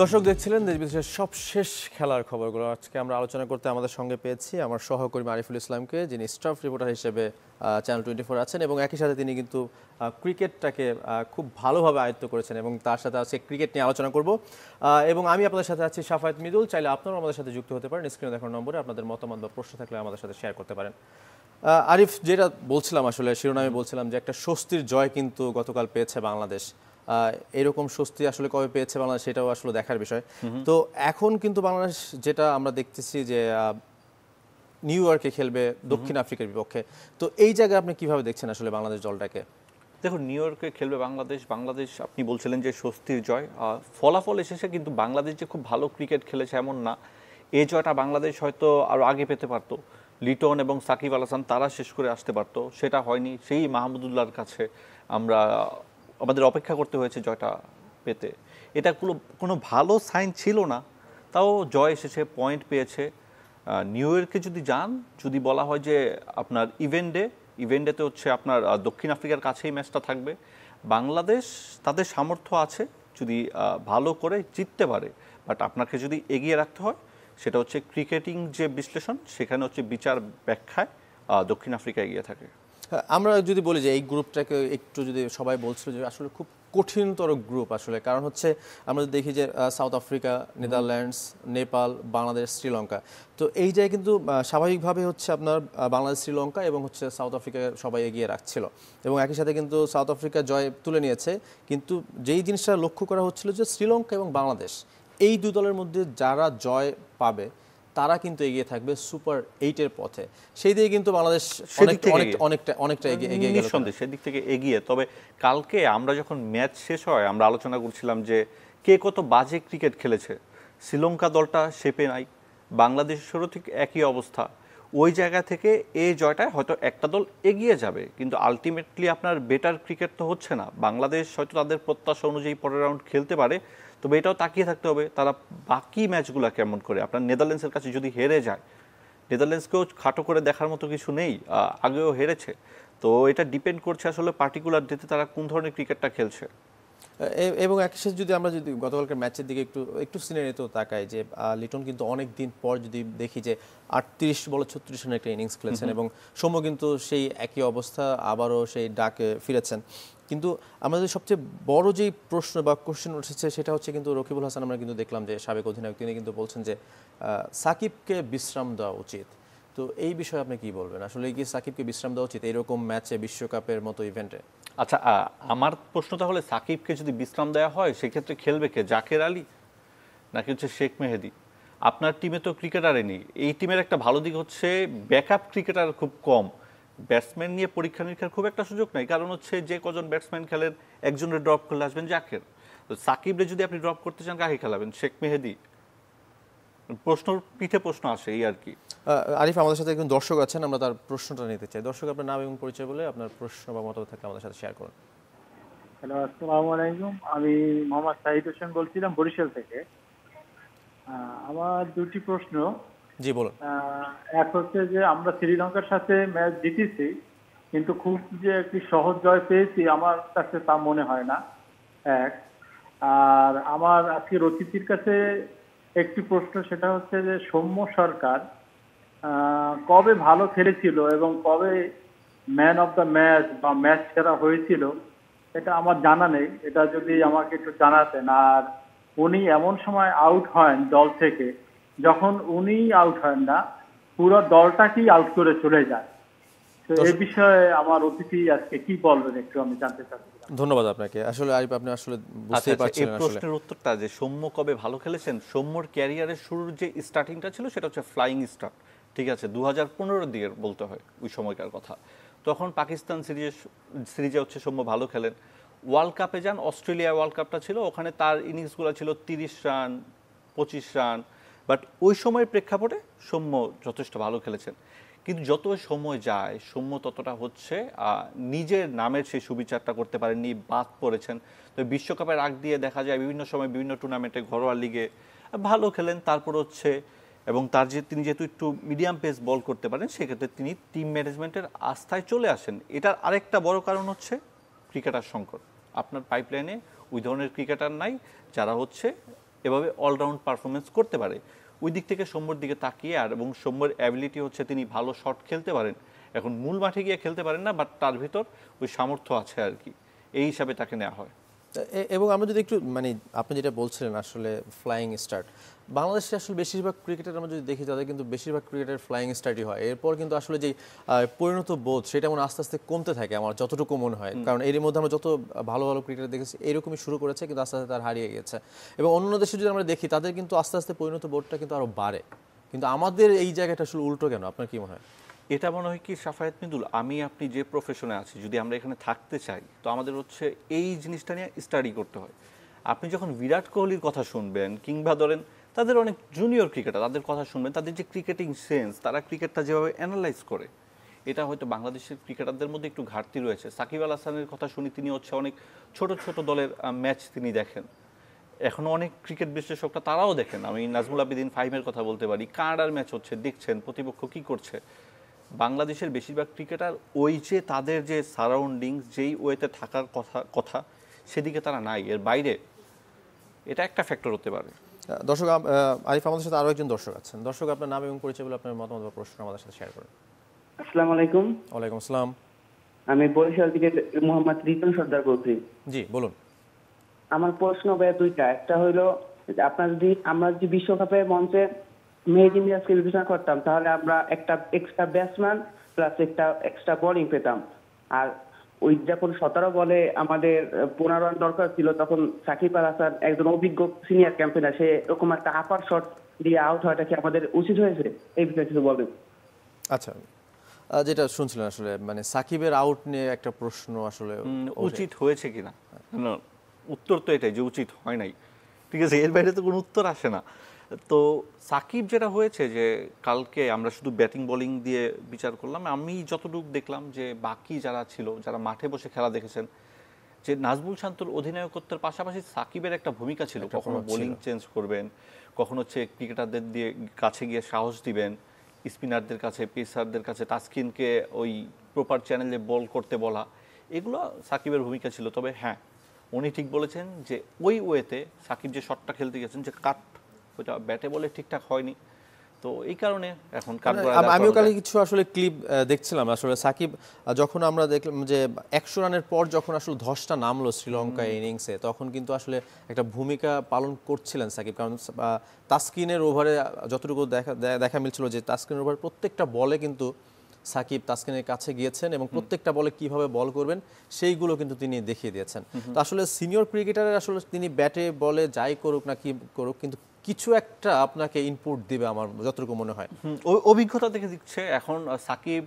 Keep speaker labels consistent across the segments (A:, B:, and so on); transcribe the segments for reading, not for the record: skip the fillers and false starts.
A: দর্শক দেখছিলেন দেশ বিদেশের সবশেষ খেলার খবরগুলো। আজকে আমরা আলোচনা করতে আমাদের সঙ্গে পেয়েছি আমার সহকর্মী আরিফুল ইসলামকে, যিনি স্টাফ রিপোর্টার হিসেবে চ্যানেল 24 আছেন এবং একই সাথে তিনি কিন্তু ক্রিকেটটাকে খুব ভালোভাবে আয়ত্ত করেছেন এবং তার সাথে আজকে ক্রিকেট নিয়ে আলোচনা করব। এবং আমি আপনাদের সাথে আছি শাফায়েত মিদুল। চাইলে আপনারাও আমাদের সাথে যুক্ত হতে পারেন, স্ক্রিনে দেখানো নম্বরে আপনাদের মতামত বা প্রশ্ন থাকলে আমাদের সাথে শেয়ার করতে পারেন। আরিফ, যেটা বলছিলাম আসলে শিরোনামে বলছিলাম যে একটা স্বস্তির জয় কিন্তু গতকাল পেয়েছে বাংলাদেশ। এরকম স্বস্তি আসলে কবে পেয়েছে বাংলাদেশ সেটাও আসলে দেখার বিষয়। তো এখন কিন্তু বাংলাদেশ যেটা আমরা দেখতেছি যে নিউ ইয়র্কে খেলবে দক্ষিণ আফ্রিকার বিপক্ষে। তো এই জায়গায় আপনি কিভাবে দেখছেন আসলে বাংলাদেশ দলটাকে?
B: দেখুন, নিউ ইয়র্কে খেলবে বাংলাদেশ আপনি বলছিলেন যে স্বস্তির জয়, ফলাফল এসেছে, কিন্তু বাংলাদেশ যে খুব ভালো ক্রিকেট খেলেছে এমন না। এই জয়টা বাংলাদেশ হয়তো আরও আগে পেতে পারতো। লিটন এবং সাকিব আল হাসান তারা শেষ করে আসতে পারতো, সেটা হয়নি। সেই মাহমুদুল্লাহর কাছে আমাদের অপেক্ষা করতে হয়েছে জয়টা পেতে। এটা কোনো ভালো সাইন ছিল না, তাও জয় এসেছে, পয়েন্ট পেয়েছে। নিউ ইয়র্কে যদি যান, যদি বলা হয় যে আপনার ইভেন্টে হচ্ছে আপনার দক্ষিণ আফ্রিকার কাছেই ম্যাচটা থাকবে। বাংলাদেশ তাদের সামর্থ্য আছে, যদি ভালো করে জিততে পারে। বাট আপনাকে যদি এগিয়ে রাখতে হয়, সেটা হচ্ছে ক্রিকেটিং যে বিশ্লেষণ, সেখানে হচ্ছে বিচার ব্যাখ্যায় দক্ষিণ আফ্রিকা এগিয়ে থাকে।
A: আমরা যদি বলি যে এই গ্রুপটাকে একটু যদি সবাই বলছিল যে আসলে খুব কঠিনতর গ্রুপ আসলে, কারণ হচ্ছে আমরা দেখি যে south Africa, Netherlands, Nepal, Bangladesh, Sri Lanka. তো এই জায়গায় কিন্তু স্বাভাবিকভাবে হচ্ছে আপনার বাংলাদেশ, শ্রীলঙ্কা এবং হচ্ছে সাউথ আফ্রিকা সবাই এগিয়ে রাখছিল এবং একই সাথে কিন্তু সাউথ আফ্রিকা জয় তুলে নিয়েছে। কিন্তু যেই জিনিসটা লক্ষ্য করা হচ্ছিল যে শ্রীলঙ্কা এবং বাংলাদেশ এই দুই দলের মধ্যে যারা জয় পাবে তারা কিন্তু এগিয়ে থাকবে সুপার 8-এর পথে। সেই দিকে কিন্তু বাংলাদেশ অনেকটা এগিয়ে গেল,
B: সেদিক থেকে এগিয়ে। তবে কালকে আমরা যখন ম্যাচ শেষ হয়, আমরা আলোচনা করছিলাম যে কে কত বাজে ক্রিকেট খেলেছে। শ্রীলঙ্কা দলটা শেপে নাই, বাংলাদেশেরও ঠিক একই অবস্থা। ওই জায়গা থেকে এই জয়টায় হয়তো একটা দল এগিয়ে যাবে, কিন্তু আলটিমেটলি আপনার বেটার ক্রিকেট তো হচ্ছে না। বাংলাদেশ হয়তো তাদের প্রত্যাশা অনুযায়ী পরের রাউন্ড খেলতে পারে, তবে এটাও তাকিয়ে থাকতে হবে তারা বাকি ম্যাচগুলো কেমন করে। আপনার নেদারল্যান্ডসের কাছে যদি হেরে যায়, নেদারল্যান্ডসকেও খাটো করে দেখার মতো কিছু নেই, আগেও হেরেছে। তো এটা ডিপেন্ড করছে আসলে পার্টিকুলার ডেতে তারা কোন ধরনের ক্রিকেটটা খেলছে।
A: এবং একই সাথে যদি আমরা যদি গতকালকার ম্যাচের দিকে একটু সিনারিতে তাকাই, যে লিটন কিন্তু অনেক দিন পর যদি দেখি যে 38 বলে 36 রানের একটা ইনিংস খেলেছেন এবং সৌম্য কিন্তু সেই একই অবস্থা আবারও সেই ডাকে ফিরেছেন। কিন্তু আমাদের সবচেয়ে বড় যেই প্রশ্ন বা কোশ্চেন উঠেছে সেটা হচ্ছে কিন্তু রকিবুল হাসান, আমরা কিন্তু দেখলাম যে সাবেক অধিনায়ক, তিনি কিন্তু বলছেন যে সাকিবকে বিশ্রাম দেওয়া উচিত। তো এই বিষয়ে আপনি কি বলবেন? আসলে কি সাকিবকে বিশ্রাম দেওয়া উচিত এরকম ম্যাচে, বিশ্বকাপের মতো ইভেন্টে?
B: আচ্ছা, আমার প্রশ্ন তাহলে, সাকিবকে যদি বিশ্রাম দেওয়া হয় সেক্ষেত্রে খেলবে কে? জাকের আলী নাকি হচ্ছে শেখ মেহেদী? আপনার টিমে তো ক্রিকেটারই নেই। এই টিমের একটা ভালো দিক হচ্ছে ব্যাকআপ ক্রিকেটার খুব কম, ব্যাটসম্যান নিয়ে পরীক্ষা নিরীক্ষার খুব একটা সুযোগ নেই। কারণ হচ্ছে যে কজন ব্যাটসম্যান খেলেন, একজনের ড্রপ করলে আসবেন জাকের। তো সাকিবরে যদি আপনি ড্রপ করতে চান, কাকে খেলাবেন? শেখ মেহেদী? প্রশ্ন পিঠে প্রশ্ন আসে, এই আর কি।
A: আরিফ, আমাদের সাথে একজন দর্শক আছেন, আমরা তার প্রশ্নটা নিতে চাই। দর্শক, আপনার নাম এবং পরিচয় বলে আপনার প্রশ্ন বা মতামত থাকলে আমাদের সাথে শেয়ার করুন।
C: হ্যালো, আসসালামু আলাইকুম। আমি মোহাম্মদ সাহিদ হোসেন বলছিলাম বরিশাল থেকে। আমার দুটি প্রশ্ন।
A: জি বলুন।
C: এক হচ্ছে যে আমরা শ্রীলঙ্কার সাথে ম্যাচ জিতেছি, কিন্তু খুব যে একটি সহজ জয় পেয়েছি আমার কাছে তা মনে হয় না। এক। আর আমার আজকে অতিথির কাছে একটি প্রশ্ন, সেটা হচ্ছে যে সৌম্য সরকার কবে ভালো খেলেছিল এবং কবে ম্যান অফ দ্য ম্যাচ বা ম্যাচ সেরা হয়েছিল, এটা আমার জানা নেই। এটা যদি আমাকে একটু জানাতেন। আর উনি এমন সময় আউট হন দল থেকে, যখন উনি আউট হন না, পুরো দলটাকেই আউট করে চলে যায়। তো এই বিষয়ে আমার অতিথি আজকে কি বলবেন একটু আমি জানতে চাচ্ছি।
A: ধন্যবাদ আপনাকে। আসলে আরিফ, আপনি আসলে বুঝতেই পারছেন
B: এই প্রশ্নের উত্তরটা যে সৌম্য কবে ভালো খেলেছেন, সৌম্যর ক্যারিয়ারের শুরুর যে স্টার্টিংটা ছিল সেটা হচ্ছে ফ্লাইং স্টার্ট। ঠিক আছে, 2015 দিকে বলতে হয়, ওই সময়কার কথা। তখন পাকিস্তান সিরিজে হচ্ছে সৌম্য ভালো খেলেন। ওয়ার্ল্ড কাপে যান, অস্ট্রেলিয়া ওয়ার্ল্ড কাপটা ছিল, ওখানে তার ইনিংসগুলো ছিল 30 রান, 25 রান। বাট ওই সময়ের প্রেক্ষাপটে সৌম্য যথেষ্ট ভালো খেলেছেন। কিন্তু যত সময় যায়, সৌম্য ততটা হচ্ছে নিজের নামের সেই সুবিচারটা করতে পারেননি, বাদ পড়েছেন। তো বিশ্বকাপের আগ দিয়ে দেখা যায় বিভিন্ন সময় বিভিন্ন টুর্নামেন্টে, ঘরোয়া লিগে ভালো খেলেন, তারপর হচ্ছে এবং তিনি যেহেতু একটু মিডিয়াম পেস বল করতে পারেন, সেক্ষেত্রে তিনি টিম ম্যানেজমেন্টের আস্থায় চলে আসেন। এটার আরেকটা বড় কারণ হচ্ছে ক্রিকেটার সংকট। আপনার পাইপলাইনে ওই ধরনের ক্রিকেটার নাই যারা হচ্ছে এভাবে অলরাউন্ড পারফরমেন্স করতে পারে। ওই দিক থেকে সৌম্যর দিকে তাকিয়ে, আর এবং সৌম্যর অ্যাবিলিটি হচ্ছে তিনি ভালো শট খেলতে পারেন, এখন মূল মাঠে গিয়ে খেলতে পারেন না, বাট তার ভিতর ওই সামর্থ্য আছে আর কি, এই হিসাবে তাকে নেওয়া হয়।
A: এবং আমরা যদি একটু মানে আপনি যেটা বলছিলেন আসলে ফ্লাইং স্টার্ট, বাংলাদেশে আসলে বেশিরভাগ ক্রিকেটার আমরা যদি দেখি তাদের কিন্তু বেশিরভাগ ক্রিকেটার ফ্লাইং স্টার্টই হয়, এরপর কিন্তু আসলে যে পরিণত বোধ সেটা মনে আস্তে আস্তে কমতে থাকে আমার যতটুকু মনে হয়, কারণ এর মধ্যে আমরা যত ভালো ভালো ক্রিকেটার দেখেছি এরকমই শুরু করেছে কিন্তু আস্তে আস্তে তার হারিয়ে গেছে। এবং অন্য দেশে যদি আমরা দেখি তাদের কিন্তু আস্তে আস্তে পরিণত বোধটা কিন্তু আরও বাড়ে, কিন্তু আমাদের এই জায়গাটা আসলে উল্টো কেন, আপনার কি মনে হয়?
B: এটা মনে হয় কি সাফায়েত মিদুল, আমি আপনি যে প্রফেশনে আছি, যদি আমরা এখানে থাকতে চাই তো আমাদের হচ্ছে এই জিনিসটা নিয়ে স্টাডি করতে হয়। আপনি যখন বিরাট কোহলির কথা শুনবেন, কিংবা ধরেন তাদের অনেক জুনিয়র ক্রিকেটার, তাদের কথা শুনবেন, তাদের যে ক্রিকেটিং সেন্স, তারা ক্রিকেটটা যেভাবে অ্যানালাইজ করে, এটা হয়তো বাংলাদেশের ক্রিকেটারদের মধ্যে একটু ঘাটতি রয়েছে। সাকিব আল হাসানের কথা শুনি, তিনি হচ্ছে অনেক ছোট ছোট দলের ম্যাচ তিনি দেখেন, এখনও অনেক ক্রিকেট বিশ্লেষকরা তারাও দেখেন। আমি নাজমুল আবেদিন ফাহিমের কথা বলতে পারি, কানাডার ম্যাচ হচ্ছে, দেখছেন প্রতিপক্ষ কী করছে। বাংলাদেশের বেশিরভাগ ক্রিকেটার ওই যে তাদের যে সারাউন্ডিংস, যেই ওয়েতে থাকার কথা সেদিকে তারা নাই, এর বাইরে এটা একটা ফ্যাক্টর হতে পারে।
A: দর্শক আরিফ, আমাদের সাথে আরও একজন দর্শক আছেন। দর্শক, আপনার নাম এবং পরিচয় বলে আপনার মতামত বা প্রশ্ন আমাদের সাথে শেয়ার করুন।
D: আসসালামু আলাইকুম।
A: ওয়ালাইকুম আসসালাম।
D: আমি বরিশাল থেকে মোহাম্মদ রিপন সর্দার বলছি।
A: জি বলুন।
D: আমার প্রশ্ন ভাইয়া দুইটা। একটা হইলো, আমরা যদি বিশ্বকাপে মঞ্চে মেহেদী মিরাজকে বিবেচনা করতাম তাহলে আমরা একটা এক্সট্রা ব্যাটসম্যান প্লাস একটা এক্সট্রা বোলিং পেতাম। আর ওই যখন 17 বলে আমাদের 15 রান দরকার ছিল, তখন সাকিব আল হাসান একজন অভিজ্ঞ সিনিয়র ক্যাম্পেনার, সে এরকম একটা আপার শট দিয়ে আউট হওয়াটা কি আমাদের উচিত হয়েছে? এই বিষয়ে কিছু বলবেন।
A: আচ্ছা, যেটা শুনছিলেন আসলে মানে সাকিবের আউট নিয়ে একটা প্রশ্ন আসলে
B: উচিত হয়েছে কিনা, উত্তর তো এটাই যে উচিত হয় নাই, ঠিক আছে, এর বাইরে তো কোনো উত্তর আসে না। তো সাকিব যেটা হয়েছে যে কালকে আমরা শুধু ব্যাটিং বোলিং দিয়ে বিচার করলাম, আমি যতটুকু দেখলাম যে বাকি যারা ছিল, যারা মাঠে বসে খেলা দেখেছেন, যে নাজমুল শান্তর অধিনায়কত্বের পাশাপাশি সাকিবের একটা ভূমিকা ছিল, কখনো বোলিং চেঞ্জ করবেন, কখনো হচ্ছে ক্রিকেটারদের দিয়ে কাছে গিয়ে সাহস দিবেন, স্পিনারদের কাছে, পেসারদের কাছে তাসকিনকে ওই প্রপার চ্যানেলে বল করতে বলা, এগুলো সাকিবের ভূমিকা ছিল। তবে হ্যাঁ, উনি ঠিক বলেছেন যে ওই ওয়েতে সাকিব যে শটটা খেলতে গেছেন, যে কাট, ওইটা ব্যাটে বলে ঠিকঠাক হয়নি, তো এই কারণে এখন
A: আমিও কালকে কিছু আসলে ক্লিপ দেখছিলাম আসলে সাকিব যখন আমরা দেখলাম যে 100 রানের পর যখন আসলে ধসটা নামলো শ্রীলঙ্কা ইনিংসে, তখন কিন্তু আসলে একটা ভূমিকা পালন করছিলেন সাকিব, কারণ তাসকিনের ওভারে যতটুকু দেখা মিলছিল যে তাসকিনের ওভার প্রত্যেকটা বলে কিন্তু সাকিব তাসকিনের কাছে গিয়েছেন এবং প্রত্যেকটা বলে কিভাবে বল করবেন সেইগুলো কিন্তু তিনি দেখিয়ে দিয়েছেন। তো আসলে সিনিয়র ক্রিকেটারের আসলে তিনি ব্যাটে বলে যাই করুক না কি করুক, কিন্তু কিছু একটা আপনাকে ইনপুট দিবে আমার যতটুকু মনে হয়।
B: অভিজ্ঞতা দেখে দিচ্ছে এখন সাকিব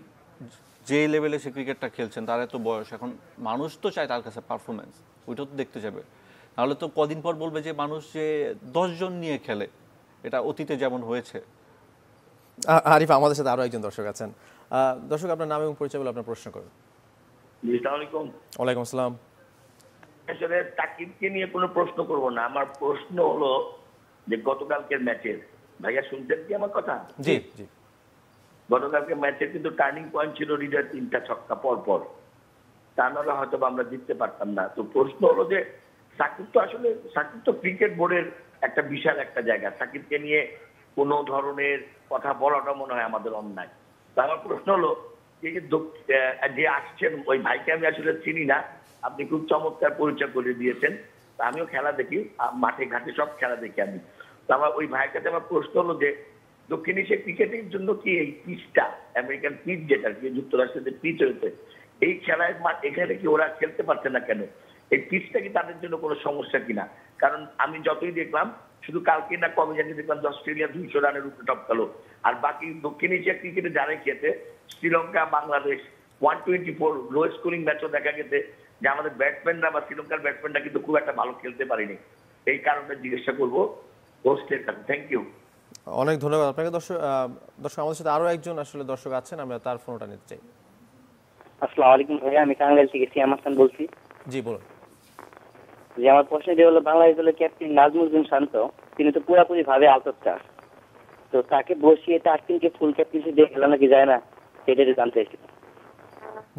B: যে লেভেলে সে ক্রিকেটটা খেলছেন, তার এত বয়স, এখন মানুষ তো চায় তার কাছে পারফরমেন্স, ওইটা তো দেখতে যাবে, নাহলে তো কদিন পর বলবে যে মানুষ যে 10 জন নিয়ে খেলে, এটা অতীতে যেমন হয়েছে।
A: আরিফ, আমাদের সাথে আরো একজন দর্শক আছেন। দর্শক, আপনার নাম এবং পরিচয় বলে আপনার প্রশ্ন করুন।
E: আসসালামু আলাইকুম।
A: ওয়ালাইকুম আসসালাম।
E: আসলে তাকিবকে নিয়ে কোনো প্রশ্ন করব না, আমার প্রশ্ন হলো যে গতকালকের ম্যাচের, ভাইয়া শুনছেন কি আমার কথা?
A: জি জি।
E: গতকালকের ম্যাচের কিন্তু টার্নিং পয়েন্ট ছিল হৃদয়ের 3টা ছক্কা পর পর, তা নাহলে হয়তো আমরা জিততে পারতাম না। তো প্রশ্ন হলো যে সাকিব তো ক্রিকেট বোর্ডের একটা বিশাল একটা জায়গা, সাকিবকে নিয়ে কোনো ধরনের কথা বলাটা মনে হয় আমাদের অন্যায়। তো আমার প্রশ্ন হলো যে আসছেন ওই ভাইকে আমি আসলে চিনি না, আপনি খুব চমৎকার পরিচয় করে দিয়েছেন। আমিও খেলা দেখি, মাঠে ঘাটে সব খেলা দেখি আমি। তো আমার ওই ভাইয়ের কাছে আমার প্রশ্ন হলো যে দক্ষিণ এশিয়া ক্রিকেটের জন্য কি এই পিচটা, আমেরিকান পিচ যেটা কি যুক্তরাষ্ট্রের যে পিচ হয়েছে, এই খেলায় এখানে কি ওরা খেলতে পারছে না কেন? এই পিচটা কি তাদের জন্য কোনো সমস্যা কিনা? কারণ আমি যতই দেখলাম, শুধু কালকে না কবে জানি দেখলাম যে অস্ট্রেলিয়া 200 রানের উপরে টপকালো, আর বাকি দক্ষিণ এশিয়া ক্রিকেটে যারাই খেতে, শ্রীলঙ্কা, বাংলাদেশ 124 লো স্কোরিং ম্যাচও দেখা গেছে যে আমাদের ব্যাটসম্যানরা বা শ্রীলঙ্কার ব্যাটসম্যানরা কিন্তু খুব একটা ভালো খেলতে পারেনি। এই কারণে জিজ্ঞাসা করবো হোস্টের কাছে। Thank you.
A: অনেক ধন্যবাদ আপনাকে। দর্শক, আমাদের সাথে আরো একজন আসলে দর্শক আছেন, আমরা তার ফোনটা নিতে চাই।
F: আসসালামু আলাইকুম ভাইয়া, আমি টাঙ্গাইল থেকে সিয়াম হাসান বলছি।
A: জি বলুন।
F: যে আমার প্রশ্ন যে হলো, বাংলাদেশ দলের ক্যাপ্টেন নাজমুল শান্ত, তিনি তো পুরোপুরি ভাবে আউটস্টার, তো তাকে বসিয়ে তাসকিনকে ফুল ক্যাপ্টেন্সি দিয়ে খেলানো কি যায় না, সেটা জানতে চাইছিলাম।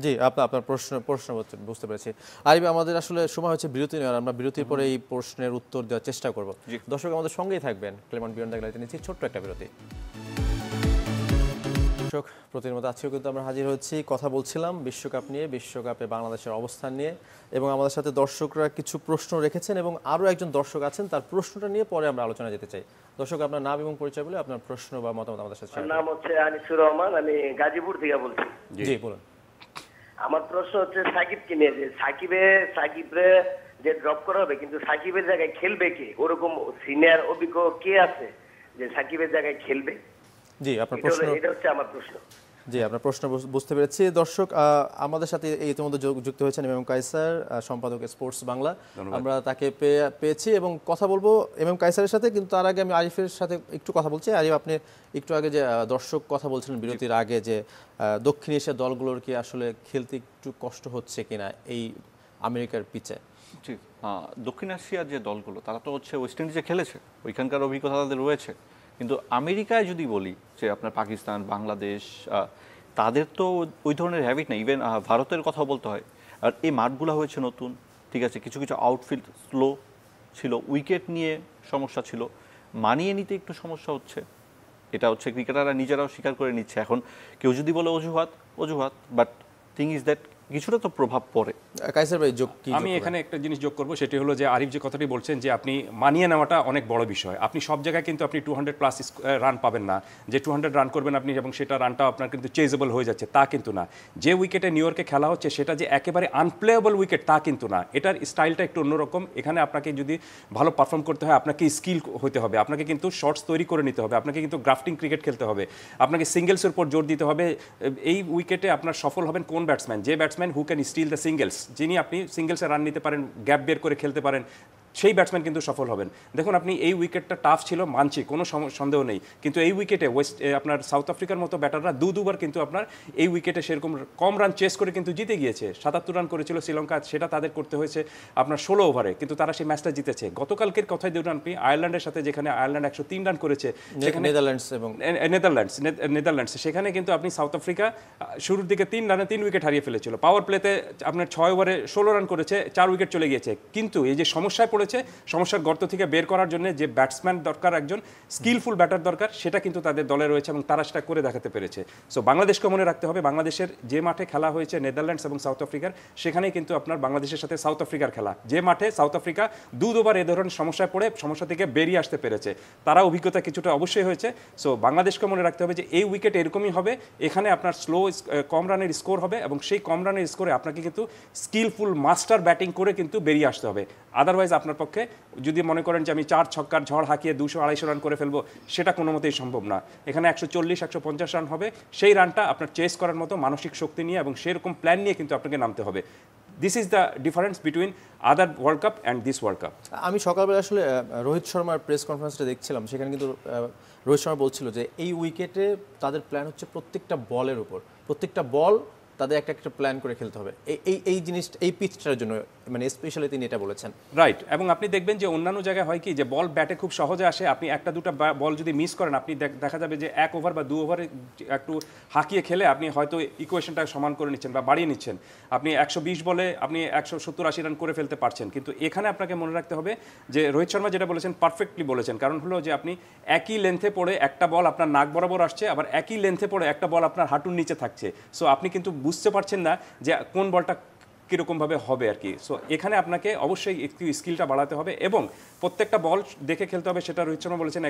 A: জি, আপনার প্রশ্ন বুঝতে পেরেছি। আরিফ, আমাদের আসলে সময় হচ্ছে বিরতি নেওয়ার, আমরা বিরতির পরে এই প্রশ্নের উত্তর দেওয়ার চেষ্টা করব। দর্শক আমাদের সঙ্গেই থাকবেন, ক্লেমন্ট বিয়ন্ড দ্য গ্যালারিতে নিচ্ছি ছোট্ট একটা বিরতি। দর্শক, প্রতিদিন মতো আজকেও কিন্তু আমরা হাজির হচ্ছি, কথা বলছিলাম বিশ্বকাপ নিয়ে, বিশ্বকাপে বাংলাদেশের অবস্থান নিয়ে, এবং আমাদের সাথে দর্শকরা কিছু প্রশ্ন রেখেছেন এবং আরও একজন দর্শক আছেন, তার প্রশ্নটা নিয়ে পরে আমরা আলোচনা যেতে চাই। দর্শক, আপনার নাম এবং পরিচয় বলে আপনার প্রশ্ন বা মতামত আমাদের সাথে শেয়ার করুন।
G: নাম হচ্ছে আনিসুর রহমান, আমি গাজীপুর থেকে বলছি।
A: জি, বলুন।
G: আমার প্রশ্ন হচ্ছে সাকিবকে নিয়ে, যে সাকিবরে যে ড্রপ করা হবে, কিন্তু সাকিবের জায়গায় খেলবে কে? ওরকম সিনিয়র অভিজ্ঞ কে আছে যে সাকিবের জায়গায় খেলবে?
A: জি, আপনার প্রশ্ন,
G: এটা হচ্ছে আমার প্রশ্ন।
A: জি, আপনার প্রশ্ন বুঝতে পেরেছি। দর্শক, আমাদের সাথে ইতিমধ্যে যুক্ত হয়েছেন এম এম কায়সার, সম্পাদক স্পোর্টস বাংলা। আমরা তাকে পেয়েছি এবং কথা বলবো এম এম কায়সারের সাথে, কিন্তু তার আগে আমি আরিফের সাথে একটু কথা বলছি। আরিফ, আপনি একটু আগে যে দর্শক কথা বলছিলেন বিরতির আগে, যে দক্ষিণ এশিয়ার দলগুলোর কি আসলে খেলতে একটু কষ্ট হচ্ছে কিনা এই আমেরিকার পিচে?
B: জি, দক্ষিণ এশিয়ার যে দলগুলো তারা তো হচ্ছে ওয়েস্ট ইন্ডিজে খেলেছে, ওইখানকার অভিজ্ঞতা তাদের রয়েছে। কিন্তু আমেরিকায় যদি বলি যে আপনার পাকিস্তান, বাংলাদেশ, তাদের তো ওই ধরনের হ্যাবিট নেই। ইভেন ভারতের কথা বলতে হয়। আর এই মাঠগুলো হয়েছে নতুন, ঠিক আছে, কিছু কিছু আউটফিল্ড স্লো ছিল, উইকেট নিয়ে সমস্যা ছিল, মানিয়ে নিতে একটু সমস্যা হচ্ছে। এটা হচ্ছে ক্রিকেটাররা নিজেরাও স্বীকার করে নিচ্ছে। এখন কেউ যদি বলে অজুহাত, বাট থিং ইজ দ্যাট কিছুটা তো প্রভাব পড়ে।
A: কায়সার ভাই,
H: আমি এখানে একটা জিনিস যোগ করবো, সেটি হলো যে আরিফ যে কথাটি বলছেন যে আপনি মানিয়ে নেওয়াটা অনেক বড় বিষয়। আপনি সব জায়গায় কিন্তু আপনি 200+ রান পাবেন না, যে 200 রান করবেন আপনি এবং সেটা রানটা আপনার কিন্তু চেজেবল হয়ে যাচ্ছে, তা কিন্তু না। যে উইকেটে নিউ ইয়র্কে খেলা হচ্ছে সেটা যে একেবারে আনপ্লেয়েবল উইকেট, তা কিন্তু না। এটার স্টাইলটা একটু অন্যরকম। এখানে আপনাকে যদি ভালো পারফর্ম করতে হয়, আপনাকে স্কিল হতে হবে, আপনাকে কিন্তু শর্টস তৈরি করে নিতে হবে, আপনাকে কিন্তু গ্রাফটিং ক্রিকেট খেলতে হবে, আপনাকে সিঙ্গেলসের উপর জোর দিতে হবে। এই উইকেটে আপনার সফল হবেন কোন ব্যাটসম্যান? যে batsman who can steal the singles, যিনি আপনি সিঙ্গেলসে রান নিতে পারেন, গ্যাপ বের করে খেলতে পারেন, সেই ব্যাটসম্যান কিন্তু সফল হবেন। দেখুন, আপনি এই উইকেটটা টাফ ছিল মানছি, কোনো সন্দেহ নেই, কিন্তু এই উইকেটে আপনার সাউথ আফ্রিকার মতো ব্যাটাররা দুবার কিন্তু আপনার এই উইকেটে সেরকম কম রান চেস করে কিন্তু জিতে গিয়েছে। 77 রান করেছিল শ্রীলঙ্কা, সেটা তাদের করতে হয়েছে আপনার 16 ওভারে, কিন্তু তারা সেই ম্যাচটা জিতেছে। গতকালকের কথাই দেখুন আপনি, আয়ারল্যান্ডের সাথে, যেখানে আয়ারল্যান্ড 103 রান করেছে, সেখানে নেদারল্যান্ডস, সেখানে কিন্তু আপনি সাউথ আফ্রিকা শুরুর দিকে 3 রানে 3 উইকেট হারিয়ে ফেলেছিল। পাওয়ার প্লেতে আপনার 6 ওভারে 16 রান করেছে, 4 উইকেট চলে গিয়েছে। কিন্তু এই যে সমস্যায় পড়েছে, সমস্যার গর্ত থেকে বের করার জন্য যে ব্যাটসম্যান দরকার, একজন স্কিলফুল ব্যাটার দরকার, সেটা কিন্তু তাদের দলে রয়েছে এবং তারা সেটা করে দেখাতে পেরেছে। সো বাংলাদেশকে মনে রাখতে হবে, বাংলাদেশের যে মাঠে খেলা হয়েছে নেদারল্যান্ডস এবং সাউথ আফ্রিকার, সেখানেই কিন্তু আপনার বাংলাদেশের সাথে সাউথ আফ্রিকার খেলা, যে মাঠে সাউথ আফ্রিকা দুবার এ ধরনের সমস্যায় পড়ে সমস্যা থেকে বেরিয়ে আসতে পেরেছে, তারা অভিজ্ঞতা কিছুটা অবশ্যই হয়েছে। সো বাংলাদেশকে মনে রাখতে হবে যে এই উইকেট এরকমই হবে, এখানে আপনার কম রানের স্কোর হবে এবং সেই কম রানের স্কোরে আপনাকে কিন্তু স্কিলফুল মাস্টার ব্যাটিং করে কিন্তু বেরিয়ে আসতে হবে। আদারওয়াইজ আপনার পক্ষে যদি মনে করেন যে আমি 4 ছক্কার ঝড় হাঁকিয়ে 200-250 রান করে ফেলবো, সেটা কোনো মতেই সম্ভব না। এখানে 140-150 রান হবে, সেই রানটা আপনার চেস করার মতো মানসিক শক্তি নিয়ে এবং সেরকম প্ল্যান নিয়ে কিন্তু আপনাকে নামতে হবে। This is the difference between other world cup and this world cup.
A: আমি সকালবেলা আসলে রোহিত শর্মার প্রেস কনফারেন্সটা দেখছিলাম, সেখানে কিন্তু রোহিত শর্মা বলছিল যে এই উইকেটে তাদের প্ল্যান হচ্ছে প্রত্যেকটা বলের উপর, প্রত্যেকটা বল তাদের একটা প্ল্যান করে খেলতে হবে। এই জিনিসটা, এই পিচটার জন্য মানে স্পেশালি তিনি এটা বলেছেন।
H: রাইট, এবং আপনি দেখবেন যে অন্যান্য জায়গায় হয় কি, যে বল ব্যাটে খুব সহজে আসে, আপনি 1-2টা বল যদি মিস করেন, আপনি দেখা যাবে যে 1 ওভার বা 2 ওভারে একটু হাঁকিয়ে খেলে আপনি হয়তো ইকুয়েশনটা সমান করে নিচ্ছেন বা বাড়িয়ে নিচ্ছেন, আপনি 120 বলে আপনি 170-80 রান করে ফেলতে পারছেন। কিন্তু এখানে আপনাকে মনে রাখতে হবে যে রোহিত শর্মা যেটা বলেছেন পারফেক্টলি বলেছেন, কারণ হলো যে আপনি একই লেন্থে পড়ে একটা বল আপনার নাক বরাবর আসছে, আবার একই লেন্থে পড়ে একটা বল আপনার হাঁটুর নিচে থাকছে। সো আপনি কিন্তু বুঝতে পারছেন না যে কোন বলটা কীরকমভাবে হবে আর কি। সো এখানে আপনাকে অবশ্যই একটু স্কিলটা বাড়াতে হবে এবং প্রত্যেকটা বল দেখে খেলতে হবে, সেটা রোহিত শর্মা বলেছেন,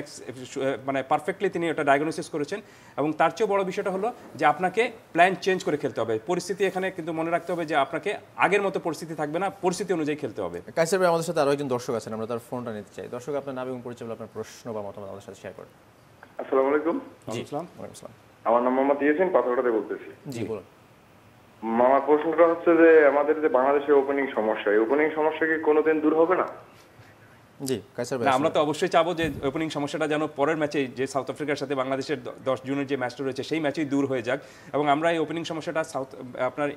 H: মানে পারফেক্টলি তিনি ওটা ডায়াগনোসিস করেছেন। এবং তার চেয়েও বড় বিষয়টা হলো যে আপনাকে প্ল্যান চেঞ্জ করে খেলতে হবে। পরিস্থিতি এখানে কিন্তু মনে রাখতে হবে যে আপনাকে আগের মতো পরিস্থিতি থাকবে না, পরিস্থিতি অনুযায়ী খেলতে হবে।
A: কায়সার ভাই, আমাদের সাথে আরও একজন দর্শক আছেন, আমরা তার ফোনটা নিতে চাই। দর্শক, আপনার নাম এবং পরিচয়, আপনার প্রশ্ন বা মতামত আমাদের সাথে শেয়ার করুন।
I: আসসালামু আলাইকুম।
A: জি, ওয়ালাইকুম আসসালাম।
I: আমার নাম মোহাম্মদ ইয়াসিন, পাথরঘাটা বলতেছি।
A: জি, বলুন।
I: আমার প্রশ্নটা হচ্ছে যে আমাদের যে বাংলাদেশের ওপেনিং সমস্যা, এই ওপেনিং সমস্যা কি কোনোদিন দূর হবে না?
A: জি, কায়সার ভাই,
H: আমরা তো অবশ্যই চাবো যে ওপেনিং সমস্যাটা যেন পরের ম্যাচে, যে সাউথ আফ্রিকার সাথে বাংলাদেশের 10 জুনের যে ম্যাচটা রয়েছে সেই ম্যাচেই দূর হয়ে যাক, এবং আমরা এই ওপেনিং সমস্যাটা আপনার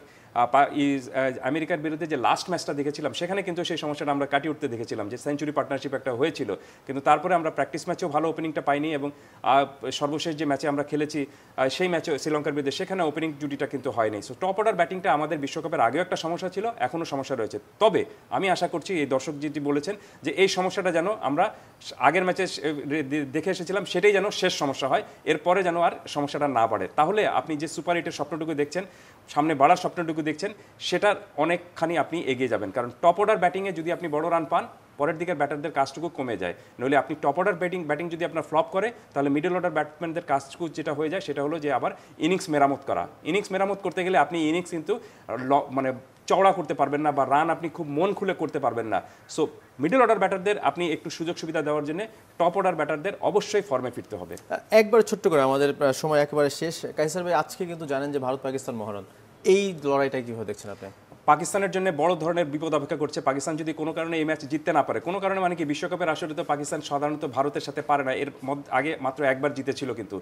H: আমেরিকার বিরুদ্ধে যে লাস্ট ম্যাচটা দেখেছিলাম সেখানে কিন্তু সেই সমস্যাটা আমরা কাটিয়ে উঠতে দেখেছিলাম, যে সেঞ্চুরি পার্টনারশিপ একটা হয়েছিল, কিন্তু তারপরে আমরা প্র্যাকটিস ম্যাচেও ভালো ওপেনিংটা পাইনি এবং সর্বশেষ যে ম্যাচে আমরা খেলেছি সেই ম্যাচে শ্রীলঙ্কার বিরুদ্ধে সেখানে ওপেনিং জুটিটা কিন্তু হয়নি। সো টপ অর্ডার ব্যাটিংটা আমাদের বিশ্বকাপের আগেও একটা সমস্যা ছিল, এখনও সমস্যা রয়েছে। তবে আমি আশা করছি এই দর্শক যেটি বলেছেন যে এই সমস্যাটা যেন আমরা আগের ম্যাচে দেখে এসেছিলাম সেটাই যেন শেষ সমস্যা হয়, এরপরে যেন আর সমস্যাটা না বাড়ে। তাহলে আপনি যে সুপার হিটের স্বপ্নটুকু দেখছেন, সামনে বাড়ার স্বপ্নটুকু দেখছেন, সেটার অনেকখানি আপনি এগিয়ে যাবেন। কারণ টপ অর্ডার ব্যাটিংয়ে যদি আপনি বড় রান পান, পরের দিকের ব্যাটারদের কাজটুকু কমে যায়। নইলে আপনি টপ অর্ডার ব্যাটিং যদি আপনার ফ্লপ করে, তাহলে মিডল অর্ডার ব্যাটসম্যানদের কাজটুকু যেটা হয়ে যায় সেটা হলো যে আবার ইনিংস মেরামত করা। ইনিংস মেরামত করতে গেলে আপনি ইনিংস কিন্তু মানে চওড়া করতে পারবেন না, বা রান আপনি খুব মন খুলে করতে পারবেন না। সো মিডল অর্ডার ব্যাটারদের আপনি একটু সুযোগ সুবিধা দেওয়ার জন্য টপ অর্ডার ব্যাটারদের অবশ্যই ফর্মে ফিরতে হবে।
A: একবার ছোট্ট করে, আমাদের সময় একেবারে শেষ। কাইসার ভাই, আজকে কিন্তু জানেন যে ভারত পাকিস্তান মহারণ, এই লড়াইটা কিভাবে দেখছেন আপনি?
H: পাকিস্তানের জন্য বড় ধরনের বিপদ অপেক্ষা করছে। পাকিস্তান যদি কোনো কারণে এই ম্যাচ জিততে না পারে, কোনো কারণে মানে কি, বিশ্বকাপের আসরে তো পাকিস্তান সাধারণত ভারতের সাথে পারে না, এর আগে মাত্র একবার জিতেছিল কিন্তু।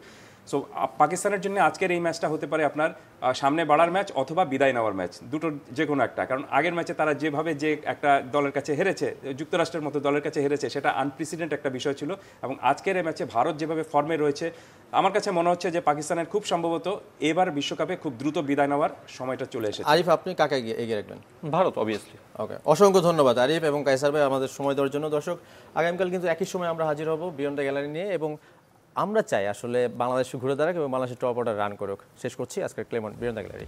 H: সো পাকিস্তানের জন্য আজকের এই ম্যাচটা হতে পারে আপনার সামনে বাড়ার ম্যাচ অথবা বিদায় নেওয়ার ম্যাচ, দুটোর যে কোনো একটা। কারণ আগের ম্যাচে তারা যেভাবে যে একটা দলের কাছে হেরেছে, যুক্তরাষ্ট্রের মতো দলের কাছে হেরেছে, সেটা আনপ্রেসিডেন্ট একটা বিষয় ছিল। এবং আজকের এই ম্যাচে ভারত যেভাবে ফর্মে রয়েছে, আমার কাছে মনে হচ্ছে যে পাকিস্তানের খুব সম্ভবত এবার বিশ্বকাপে খুব দ্রুত বিদায় নেওয়ার সময়টা চলে এসেছে।
A: আরিফ, আপনি কাকে এগিয়ে রাখবেন?
B: ভারত অবভিয়াসলি।
A: ওকে, অসংখ্য ধন্যবাদ আরিফ এবং কাইসার ভাই আমাদের সময় দেওয়ার জন্য। দর্শক, আগামীকাল কিন্তু একই সময় আমরা হাজির হব বিয়ন্ড দ্য গ্যালারি নিয়ে, এবং আমরা চাই আসলে বাংলাদেশ ঘুরে দাঁড়াক এবং বাংলাদেশের টপ অর্ডার রান করুক। শেষ করছি আজকের ক্লেমন বিয়ন্ড দ্য গ্যালারি।